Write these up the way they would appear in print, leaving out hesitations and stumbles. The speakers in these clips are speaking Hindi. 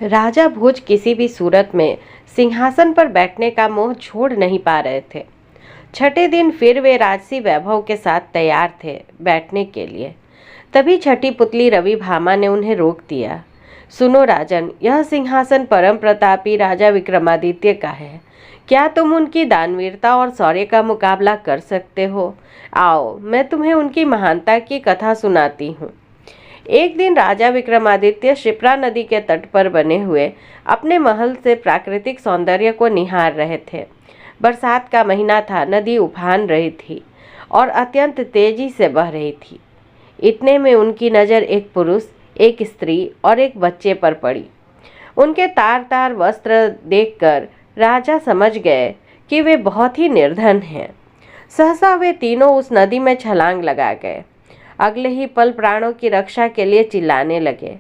राजा भोज किसी भी सूरत में सिंहासन पर बैठने का मोह छोड़ नहीं पा रहे थे। छठे दिन फिर वे राजसी वैभव के साथ तैयार थे बैठने के लिए। तभी छठी पुतली रवि भामा ने उन्हें रोक दिया। सुनो राजन, यह सिंहासन परम प्रतापी राजा विक्रमादित्य का है। क्या तुम उनकी दानवीरता और शौर्य का मुकाबला कर सकते हो? आओ, मैं तुम्हें उनकी महानता की कथा सुनाती हूँ। एक दिन राजा विक्रमादित्य शिप्रा नदी के तट पर बने हुए अपने महल से प्राकृतिक सौंदर्य को निहार रहे थे। बरसात का महीना था, नदी उफान रही थी और अत्यंत तेजी से बह रही थी। इतने में उनकी नज़र एक पुरुष, एक स्त्री और एक बच्चे पर पड़ी। उनके तार तार वस्त्र देखकर राजा समझ गए कि वे बहुत ही निर्धन हैं। सहसा वे तीनों उस नदी में छलांग लगा गए। अगले ही पल प्राणों की रक्षा के लिए चिल्लाने लगे।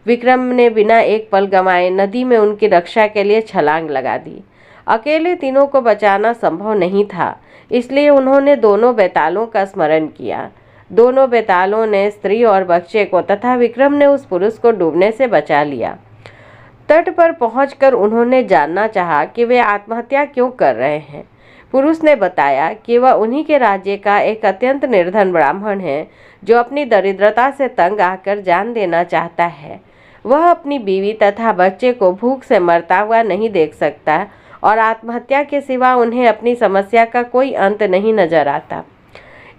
विक्रम ने बिना एक पल गंवाए नदी में उनकी रक्षा के लिए छलांग लगा दी। अकेले तीनों को बचाना संभव नहीं था, इसलिए उन्होंने दोनों बेतालों का स्मरण किया। दोनों बेतालों ने स्त्री और बच्चे को तथा विक्रम ने उस पुरुष को डूबने से बचा लिया। तट पर पहुंचकर उन्होंने जानना चाहा कि वे आत्महत्या क्यों कर रहे हैं। पुरुष ने बताया कि वह उन्हीं के राज्य का एक अत्यंत निर्धन ब्राह्मण है जो अपनी दरिद्रता से तंग आकर जान देना चाहता है। वह अपनी बीवी तथा बच्चे को भूख से मरता हुआ नहीं देख सकता और आत्महत्या के सिवा उन्हें अपनी समस्या का कोई अंत नहीं नजर आता।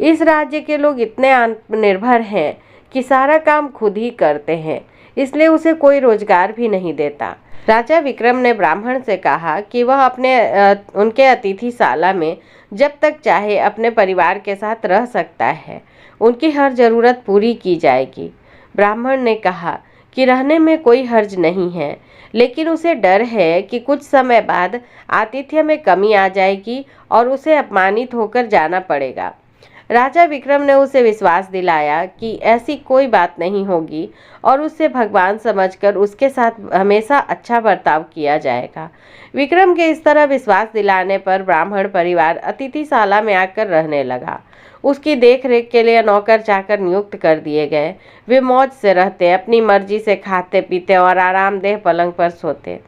इस राज्य के लोग इतने आत्मनिर्भर हैं कि सारा काम खुद ही करते हैं, इसलिए उसे कोई रोजगार भी नहीं देता। राजा विक्रम ने ब्राह्मण से कहा कि वह उनके अतिथिशाला में जब तक चाहे अपने परिवार के साथ रह सकता है। उनकी हर जरूरत पूरी की जाएगी। ब्राह्मण ने कहा कि रहने में कोई हर्ज नहीं है, लेकिन उसे डर है कि कुछ समय बाद आतिथ्य में कमी आ जाएगी और उसे अपमानित होकर जाना पड़ेगा। राजा विक्रम ने उसे विश्वास दिलाया कि ऐसी कोई बात नहीं होगी और उसे भगवान समझकर उसके साथ हमेशा अच्छा बर्ताव किया जाएगा। विक्रम के इस तरह विश्वास दिलाने पर ब्राह्मण परिवार अतिथिशाला में आकर रहने लगा। उसकी देखरेख के लिए नौकर चाकर नियुक्त कर दिए गए। वे मौज से रहते, अपनी मर्जी से खाते पीते और आरामदेह पलंग पर सोते।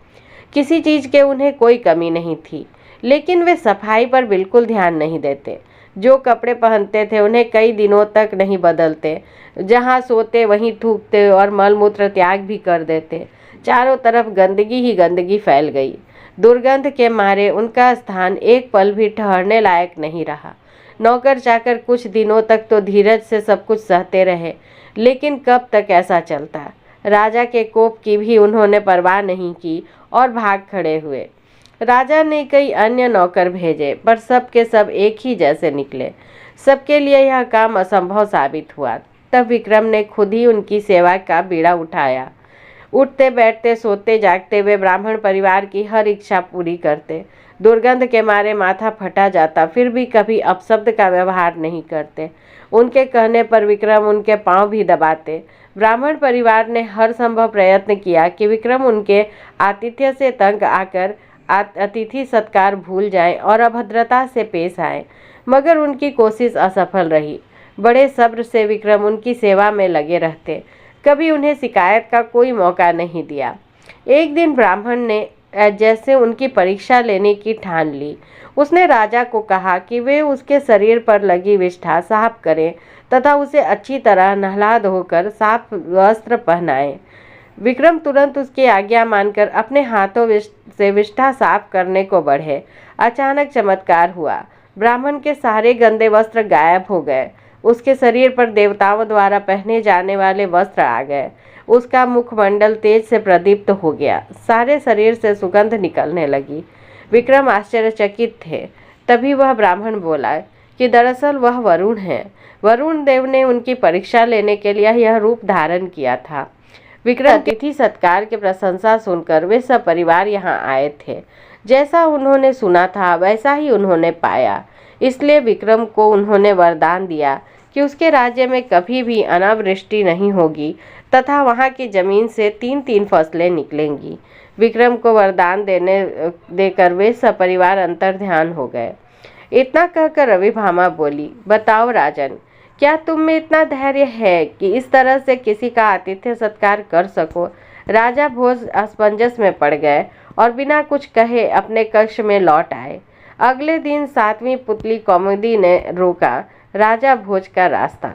किसी चीज़ के उन्हें कोई कमी नहीं थी, लेकिन वे सफाई पर बिल्कुल ध्यान नहीं देते। जो कपड़े पहनते थे उन्हें कई दिनों तक नहीं बदलते। जहाँ सोते वहीं थूकते और मलमूत्र त्याग भी कर देते। चारों तरफ गंदगी ही गंदगी फैल गई। दुर्गंध के मारे उनका स्थान एक पल भी ठहरने लायक नहीं रहा। नौकर चाकर कुछ दिनों तक तो धीरज से सब कुछ सहते रहे, लेकिन कब तक ऐसा चलता। राजा के कोप की भी उन्होंने परवाह नहीं की और भाग खड़े हुए। राजा ने कई अन्य नौकर भेजे, पर सब के सब एक ही जैसे निकले। सबके लिए यह काम असंभव साबित हुआ। तब विक्रम ने खुद ही उनकी सेवा का बीड़ा उठाया। उठते बैठते सोते जागते वे ब्राह्मण परिवार की हर इच्छा पूरी करते। दुर्गंध के मारे माथा फटा जाता, फिर भी कभी अपशब्द का व्यवहार नहीं करते। उनके कहने पर विक्रम उनके पांव भी दबाते। ब्राह्मण परिवार ने हर संभव प्रयत्न किया कि विक्रम उनके आतिथ्य से तंग आकर अतिथि सत्कार भूल जाएं और अभद्रता से पेश आएं, मगर उनकी कोशिश असफल रही। बड़े सब्र से विक्रम उनकी सेवा में लगे रहते, कभी उन्हें शिकायत का कोई मौका नहीं दिया। एक दिन ब्राह्मण ने जैसे उनकी परीक्षा लेने की ठान ली। उसने राजा को कहा कि वे उसके शरीर पर लगी विष्ठा साफ करें तथा उसे अच्छी तरह नहला धोकर साफ वस्त्र पहनाएं। विक्रम तुरंत उसकी आज्ञा मानकर अपने हाथों से विष्ठा साफ करने को बढ़े। अचानक चमत्कार हुआ। ब्राह्मण के सारे गंदे वस्त्र गायब हो गए। उसके शरीर पर देवताओं द्वारा पहने जाने वाले वस्त्र आ गए। उसका मुखमंडल तेज से प्रदीप्त हो गया। सारे शरीर से सुगंध निकलने लगी। विक्रम आश्चर्यचकित थे। तभी वह ब्राह्मण बोला कि दरअसल वह वरुण है। वरुण देव ने उनकी परीक्षा लेने के लिए यह रूप धारण किया था। विक्रम अतिथि सत्कार की प्रशंसा सुनकर वे सब परिवार यहाँ आए थे। जैसा उन्होंने सुना था वैसा ही उन्होंने पाया। इसलिए विक्रम को उन्होंने वरदान दिया कि उसके राज्य में कभी भी अनावृष्टि नहीं होगी तथा वहाँ की जमीन से 3-3 फसलें निकलेंगी। विक्रम को वरदान देकर वे सब परिवार अंतर्ध्यान हो गए। इतना कहकर रवि भामा बोली, बताओ राजन, क्या तुम में इतना धैर्य है कि इस तरह से किसी का आतिथ्य सत्कार कर सको? राजा भोज असमंजस में पड़ गए और बिना कुछ कहे अपने कक्ष में लौट आए। अगले दिन 7वीं पुतली कौमुदी ने रोका राजा भोज का रास्ता।